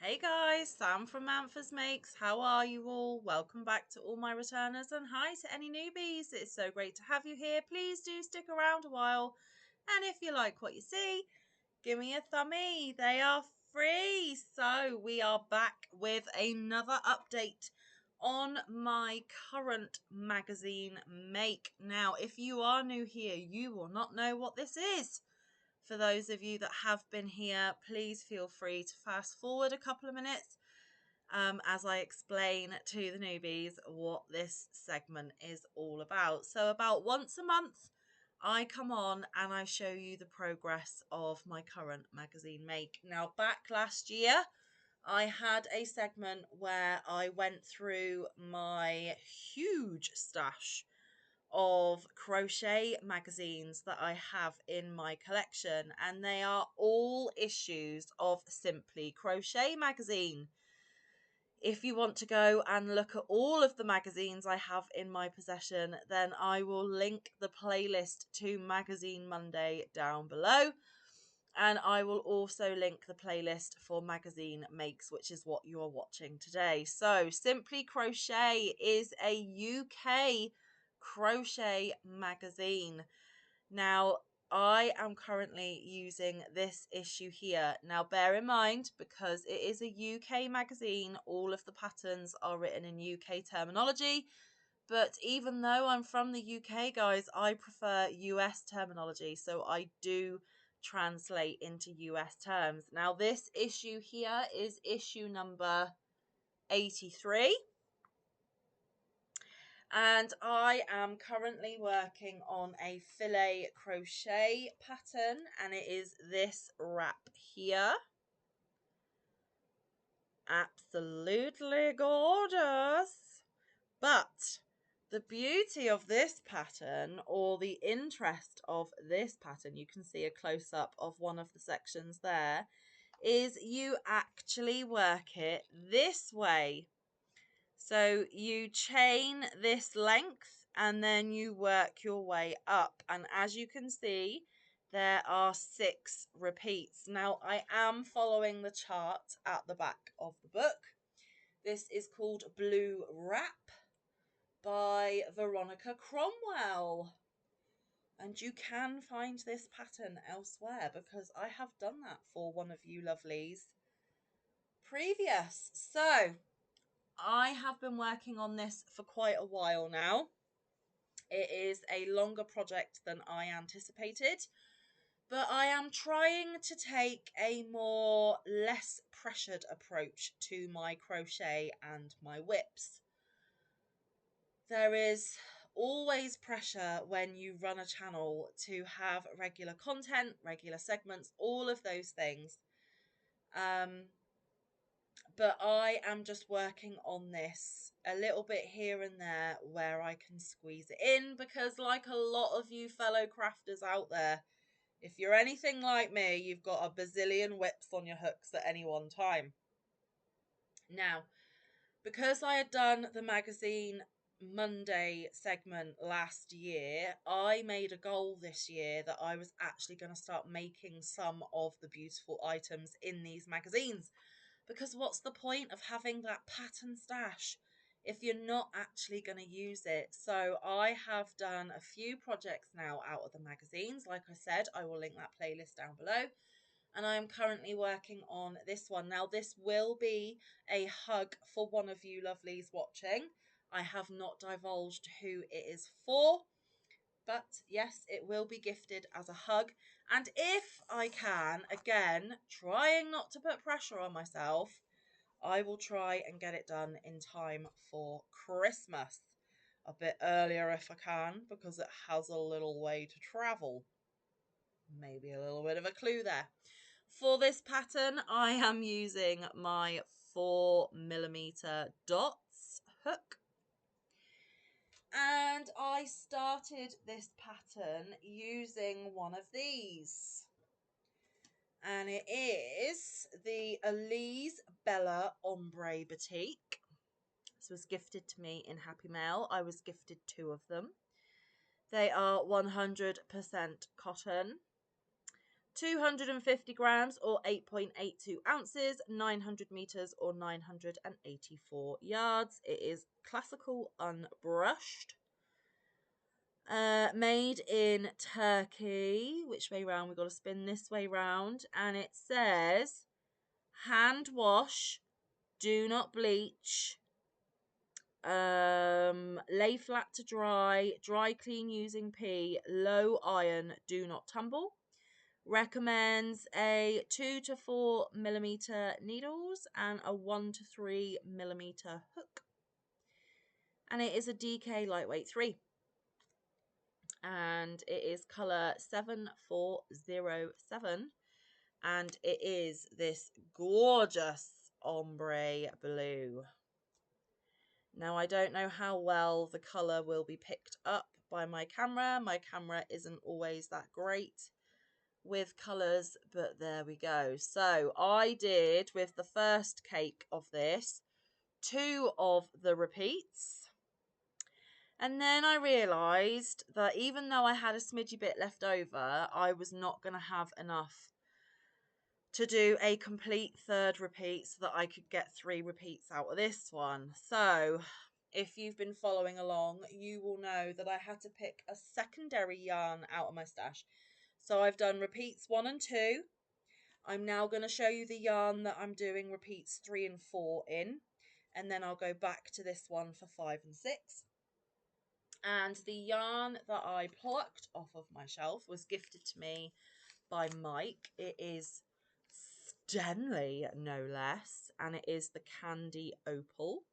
Hey guys, Sam from Manfa's Makes. How are you all? Welcome back to all my returners and hi to any newbies. It's so great to have you here. Please do stick around a while. And if you like what you see, give me a thumbie. They are free. So we are back with another update on my current magazine make. Now, if you are new here, you will not know what this is. For those of you that have been here, please feel free to fast forward a couple of minutes as I explain to the newbies what this segment is all about. So about once a month, I come on and I show you the progress of my current magazine make. Now, back last year, I had a segment where I went through my huge stash of crochet magazines that I have in my collection, and they are all issues of Simply Crochet magazine. If you want to go and look at all of the magazines I have in my possession, then I will link the playlist to Magazine Monday down below. And I will also link the playlist for Magazine Makes, which is what you are watching today. So Simply Crochet is a UK crochet magazine. Now, I am currently using this issue here. Now, bear in mind, because it is a UK magazine, all of the patterns are written in UK terminology. But even though I'm from the UK, guys, I prefer US terminology. So I do translate into US terms. Now, this issue here is issue number 83. And I am currently working on a filet crochet pattern, and it is this wrap here. Absolutely gorgeous. But the beauty of this pattern, or the interest of this pattern, you can see a close-up of one of the sections there, is you actually work it this way. So you chain this length and then you work your way up. And as you can see, there are 6 repeats. Now, I am following the chart at the back of the book. This is called Blue Wrap by Veronica Cromwell. And you can find this pattern elsewhere because I have done that for one of you lovelies previous. So I have been working on this for quite a while now. It is a longer project than I anticipated, but I am trying to take a more less pressured approach to my crochet and my whips. There is always pressure when you run a channel to have regular content, regular segments, all of those things. But I am just working on this a little bit here and there where I can squeeze it in, because like a lot of you fellow crafters out there, if you're anything like me, you've got a bazillion whips on your hooks at any one time. Now, because I had done the Magazine Monday segment last year, I made a goal this year that I was actually going to start making some of the beautiful items in these magazines. Because what's the point of having that pattern stash if you're not actually going to use it? So I have done a few projects now out of the magazines. Like I said, I will link that playlist down below. And I am currently working on this one. Now, this will be a hug for one of you lovelies watching. I have not divulged who it is for, but yes, it will be gifted as a hug. And if I can, again, trying not to put pressure on myself, I will try and get it done in time for Christmas. A bit earlier if I can, because it has a little way to travel. Maybe a little bit of a clue there. For this pattern, I am using my 4mm dots hook. And I started this pattern using one of these. And it is the Elise Bella Ombre Batik. This was gifted to me in Happy Mail. I was gifted 2 of them. They are 100% cotton. 250 grams or 8.82 ounces, 900 meters or 984 yards. It is classical unbrushed. Made in Turkey. Which way round? We've got to spin this way round. And it says hand wash, do not bleach, lay flat to dry, dry clean using pee, low iron, do not tumble. Recommends a 2 to 4 millimeter needles and a 1 to 3 millimeter hook. And it is a DK lightweight 3. And it is colour 7407. And it is this gorgeous ombre blue. Now, I don't know how well the colour will be picked up by my camera. My camera isn't always that great with colours, but there we go. So I did, with the first cake of this, 2 of the repeats. And then I realised that even though I had a smidgy bit left over, I was not going to have enough to do a complete third repeat so that I could get 3 repeats out of this one. So if you've been following along, you will know that I had to pick a secondary yarn out of my stash. So I've done repeats 1 and 2. I'm now going to show you the yarn that I'm doing repeats 3 and 4 in. And then I'll go back to this one for 5 and 6. And the yarn that I plucked off of my shelf was gifted to me by Mike. It is Stanley, no less. And it is the Candy Opal.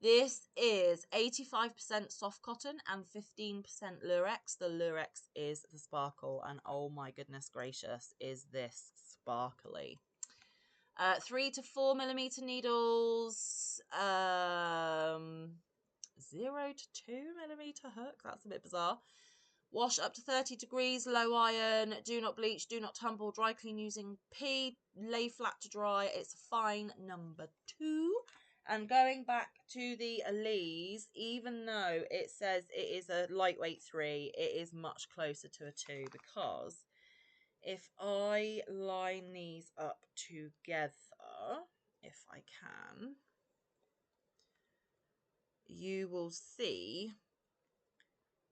This is 85% soft cotton and 15% lurex. The lurex is the sparkle, and oh my goodness gracious, is this sparkly. 3 to 4 millimeter needles, 0 to 2 millimeter hook. That's a bit bizarre. Wash up to 30 degrees, low iron, do not bleach, do not tumble, dry clean using pee, lay flat to dry. It's a fine number 2. And going back to the Elise, even though it says it is a lightweight 3, it is much closer to a 2, because if I line these up together, if I can, you will see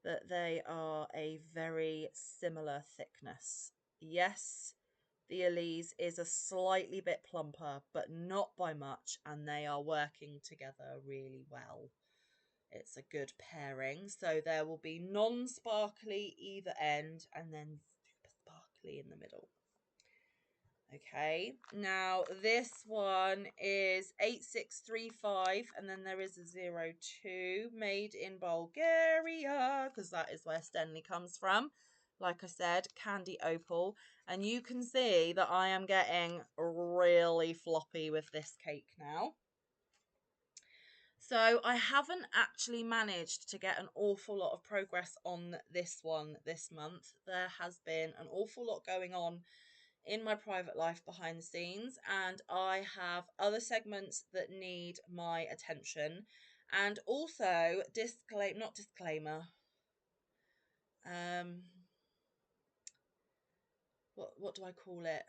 that they are a very similar thickness. Yes, the Elise is a slightly bit plumper, but not by much, and they are working together really well. It's a good pairing. So there will be non-sparkly either end and then super sparkly in the middle. Okay, now this one is 8635, and then there is a 02, made in Bulgaria, because that is where Stanley comes from. Like I said, Candy Opal. And you can see that I am getting really floppy with this cake now. So I haven't actually managed to get an awful lot of progress on this one this month. There has been an awful lot going on in my private life behind the scenes, and I have other segments that need my attention. And also, what do I call it?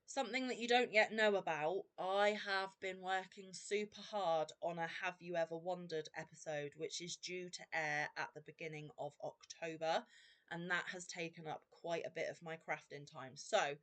Something that you don't yet know about. I have been working super hard on a Have You Ever Wondered episode, which is due to air at the beginning of October. And that has taken up quite a bit of my crafting time. So,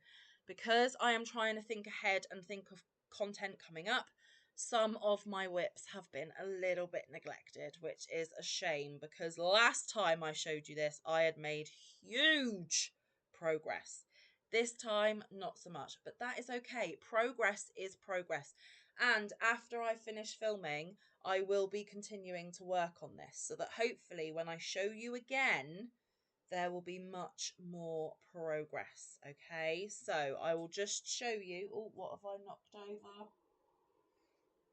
because I am trying to think ahead and think of content coming up, some of my whips have been a little bit neglected, which is a shame, because last time I showed you this, I had made huge progress. This time, not so much, but that is okay. Progress is progress. And after I finish filming, I will be continuing to work on this, so that hopefully when I show you again, there will be much more progress. Okay, so I will just show you. Oh, what have I knocked over?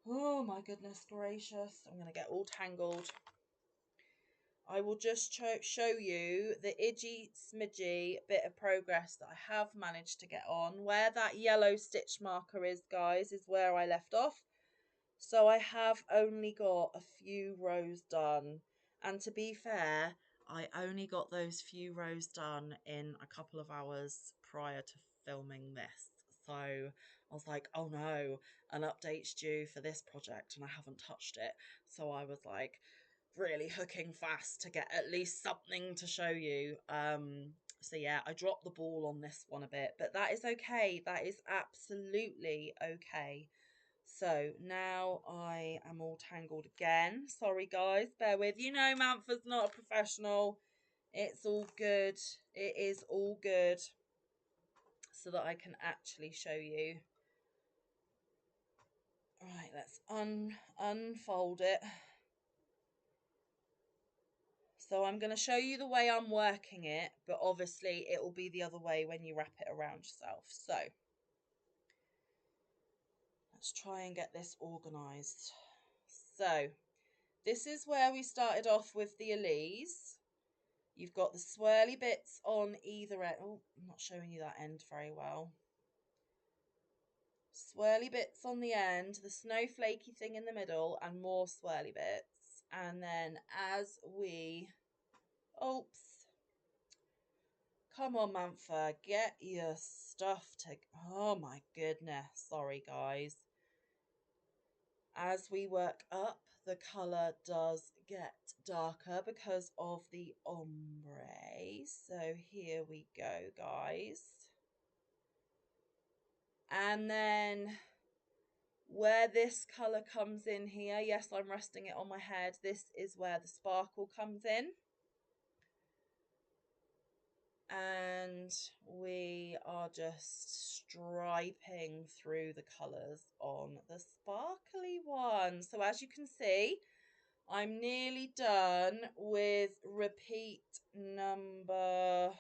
Oh my goodness gracious. I'm going to get all tangled. I will just show you the itchy smidgy bit of progress that I have managed to get on. Where that yellow stitch marker is, guys, is where I left off. So I have only got a few rows done. And to be fair, I only got those few rows done in a couple of hours prior to filming this. So I was like, oh no, an update's due for this project and I haven't touched it. So I was like really hooking fast to get at least something to show you. So yeah, I dropped the ball on this one a bit, but that is okay. That is absolutely okay. So now I am all tangled again. Sorry guys, bear with. You know Manfa's not a professional. It's all good. It is all good. So that I can actually show you. Right, let's unfold it. So I'm going to show you the way I'm working it, but obviously it will be the other way when you wrap it around yourself. So let's try and get this organised. So this is where we started off with the Elise. You've got the swirly bits on either end. Oh, I'm not showing you that end very well. Swirly bits on the end, the snowflakey thing in the middle, and more swirly bits. And then as we... Oops. Come on, Manfa, get your stuff to... Oh my goodness, sorry guys. As we work up, the colour does get darker because of the ombre. So here we go, guys. And then where this colour comes in here, yes, I'm resting it on my head. This is where the sparkle comes in. And we are just striping through the colours on the sparkly one. So as you can see, I'm nearly done with repeat number,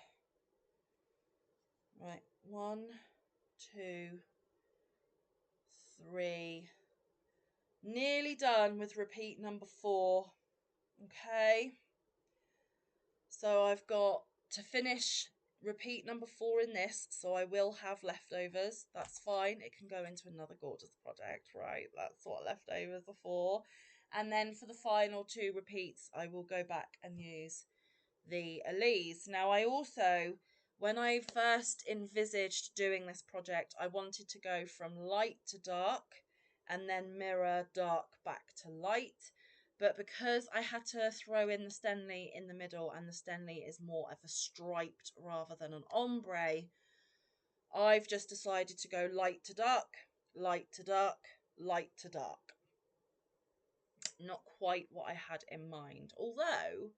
right, 1, 2, 3, nearly done with repeat number 4, okay? So I've got to finish repeat number 4 in this, so I will have leftovers. That's fine. It can go into another gorgeous project, right? That's what leftovers are for. And then for the final 2 repeats, I will go back and use the Elise. Now, I also, when I first envisaged doing this project, I wanted to go from light to dark and then mirror dark back to light. But because I had to throw in the Stenley in the middle, and the Stenley is more of a striped rather than an ombre, I've just decided to go light to dark, light to dark, light to dark. Not quite what I had in mind. Although,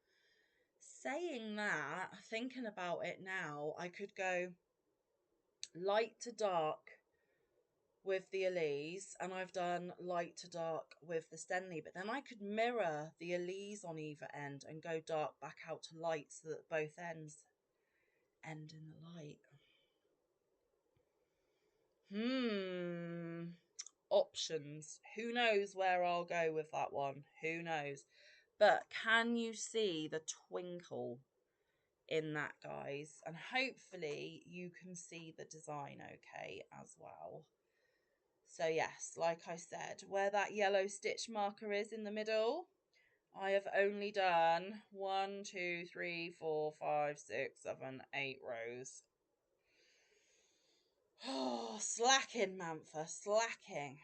saying that, thinking about it now, I could go light to dark with the Elise, and I've done light to dark with the Stenley, but then I could mirror the Elise on either end and go dark back out to light so that both ends end in the light. Options. Who knows where I'll go with that one? Who knows? But can you see the twinkle in that, guys? And hopefully you can see the design okay as well. So yes, like I said, where that yellow stitch marker is in the middle, I have only done 1, 2, 3, 4, 5, 6, 7, 8 rows. Oh, slacking, Manfa, slacking.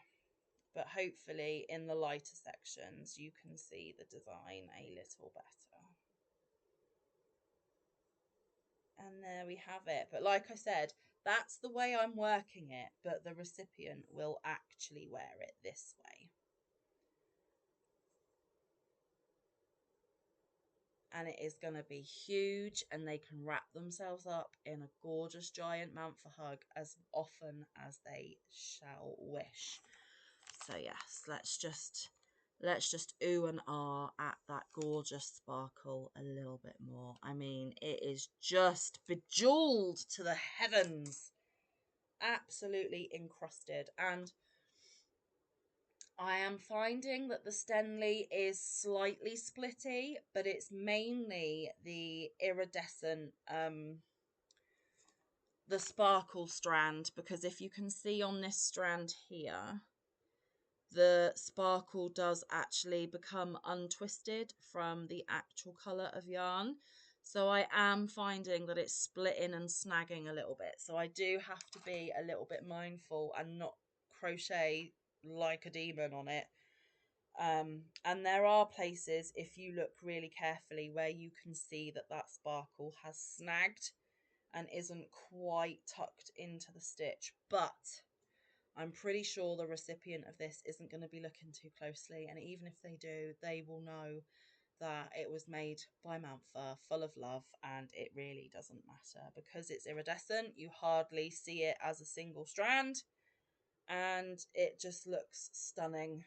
But hopefully in the lighter sections you can see the design a little better. And there we have it. But like I said, that's the way I'm working it, but the recipient will actually wear it this way. And it is going to be huge, and they can wrap themselves up in a gorgeous giant Manfa hug as often as they shall wish. So yes, let's just ooh and ah at that gorgeous sparkle a little bit more. I mean, it is just bejeweled to the heavens, absolutely encrusted. And I am finding that the Stenley is slightly splitty, but it's mainly the iridescent, the sparkle strand, because if you can see on this strand here, the sparkle does actually become untwisted from the actual colour of yarn. So I am finding that it's splitting and snagging a little bit. So I do have to be a little bit mindful and not crochet like a demon on it. And there are places, if you look really carefully, where you can see that that sparkle has snagged and isn't quite tucked into the stitch. But I'm pretty sure the recipient of this isn't going to be looking too closely, and even if they do, they will know that it was made by Manfa, full of love, and it really doesn't matter. Because it's iridescent, you hardly see it as a single strand, and it just looks stunning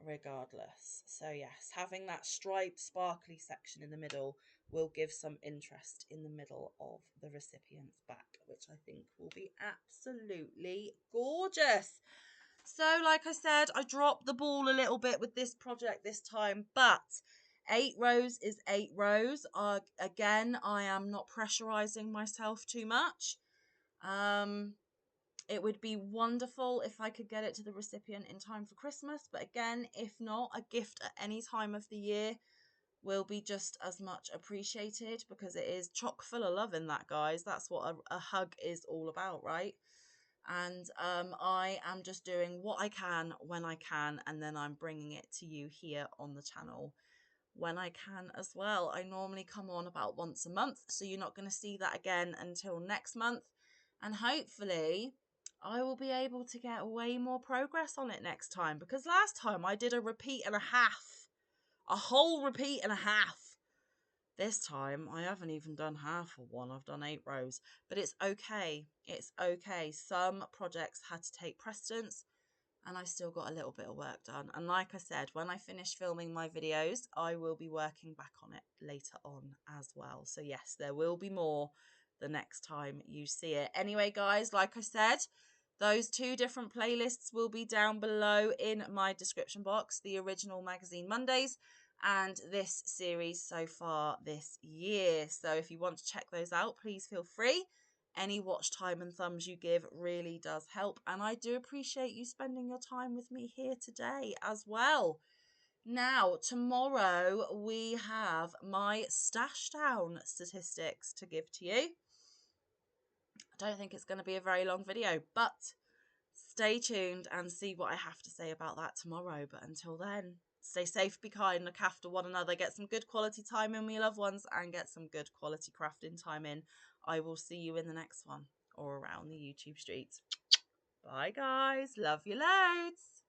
regardless. So yes, having that striped sparkly section in the middle will give some interest in the middle of the recipient's back, which I think will be absolutely gorgeous. So like I said, I dropped the ball a little bit with this project this time, but 8 rows is 8 rows. Again, I am not pressurizing myself too much. It would be wonderful if I could get it to the recipient in time for Christmas. But again, if not, a gift at any time of the year will be just as much appreciated, because it is chock full of love in that, guys. That's what a hug is all about, right? And I am just doing what I can when I can, and then I'm bringing it to you here on the channel when I can as well. I normally come on about once a month, so you're not going to see that again until next month. And hopefully I will be able to get way more progress on it next time, because last time I did a repeat and a half, a whole repeat and a half. This time I haven't even done half of one. I've done 8 rows, but it's okay. It's okay. Some projects had to take precedence, and I still got a little bit of work done. And like I said, when I finish filming my videos, I will be working back on it later on as well. So yes, there will be more the next time you see it. Anyway, guys, like I said, those 2 different playlists will be down below in my description box. The original Magazine Mondays and this series so far this year. So if you want to check those out, please feel free. Any watch time and thumbs you give really does help, and I do appreciate you spending your time with me here today as well. Now, tomorrow we have my stash down statistics to give to you. I don't think it's going to be a very long video, but stay tuned and see what I have to say about that tomorrow. But until then, stay safe, be kind, look after one another, get some good quality time in with your loved ones, and get some good quality crafting time in. I will see you in the next one, or around the YouTube streets. Bye, guys. Love you loads.